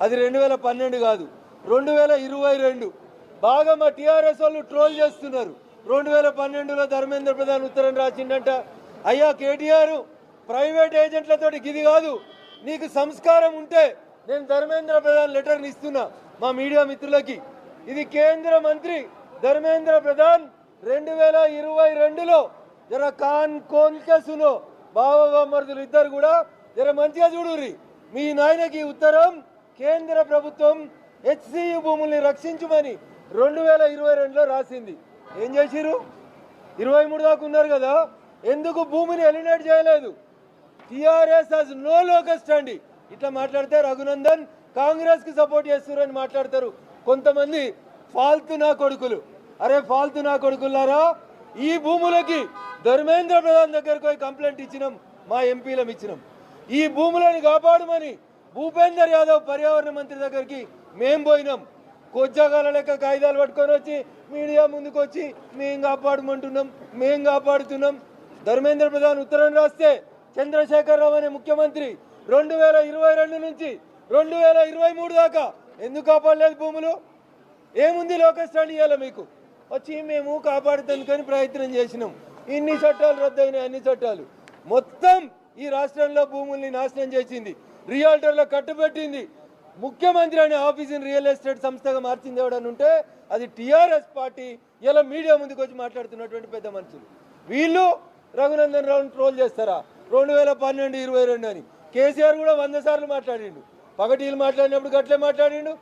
అది 2012 కాదు, 2022. బాగా మా టీఆర్ఎస్ వాళ్ళు ట్రోల్ చేస్తున్నారు. 2012లో ధర్మేంద్ర ప్రధాన్ ఉత్తరం రాసిండంట, అయ్యా కేటీఆర్, ప్రైవేట్ ఏజెంట్లతోటి గిది కాదు, నీకు సంస్కారం ఉంటే నేను ధర్మేంద్ర ప్రధాన్ లెటర్ని ఇస్తున్నా మా మీడియా మిత్రులకి. ఇది కేంద్ర మంత్రి ధర్మేంద్ర ప్రధాన్ 2022లో జర కాన్ కోన్కే సునో, బావమరుదులు ఇద్దరు కూడా జర మంచిగా చూడుర్రి. మీ నాయనకి ఉత్తరం కేంద్ర ప్రభుత్వం హెచ్సియు భూముల్ని రక్షించమని 2022లో రాసింది. ఏం చేసిరు? 23 దాకా ఉన్నారు కదా, ఎందుకు భూమిని ఎలిమినేట్ చేయలేదు? TRS has no local stand. ఇట్లా మాట్లాడితే రఘునందన్ కాంగ్రెస్ కి సపోర్ట్ చేస్తున్నారని మాట్లాడతారు కొంతమంది ఫాల్తు నా కొడుకులు. అరే ఫాల్తు నా కొడుకులారా, ఈ భూములకి ధర్మేంద్ర ప్రధాన్ దగ్గరకు పోయి కంప్లైంట్ ఇచ్చినాం, మా ఎంపీలం ఇచ్చినాం. ఈ భూములను కాపాడమని భూపేందర్ యాదవ్ పర్యావరణ మంత్రి దగ్గరికి మేం పోయినాం. కొజ్జాగాల లెక్క కాగితాలు పట్టుకొని వచ్చి మీడియా ముందుకు వచ్చి మేం కాపాడమంటున్నాం, మేం కాపాడుతున్నాం. ధర్మేంద్ర ప్రధాన్ ఉత్తరం రాస్తే చంద్రశేఖరరావు అనే ముఖ్యమంత్రి 2022 నుంచి 2023 దాకా ఎందుకు కాపాడలేదు భూములు? ఏముంది లోకల్ స్టాండ్ ఇవ్వాలి మీకు? వచ్చి మేము కాపాడుతానికి ప్రయత్నం చేసినాం. ఇన్ని చట్టాలు రద్దయినాయి, అన్ని చట్టాలు మొత్తం ఈ రాష్ట్రంలో భూముల్ని నాశనం చేసింది, రియాల్టర్లో కట్టుబెట్టింది. ముఖ్యమంత్రి అనే ఆఫీసుని రియల్ ఎస్టేట్ సంస్థగా మార్చింది ఎవడని ఉంటే అది టీఆర్ఎస్ పార్టీ. ఇలా మీడియా ముందుకు వచ్చి మాట్లాడుతున్నటువంటి పెద్ద మనుషులు వీళ్ళు. రఘునందన్ రావుని ట్రోల్ చేస్తారా 2012-22 అని? కేసీఆర్ కూడా 100 సార్లు మాట్లాడిండు. పగటీలు మాట్లాడినప్పుడు గట్లే మాట్లాడిండు.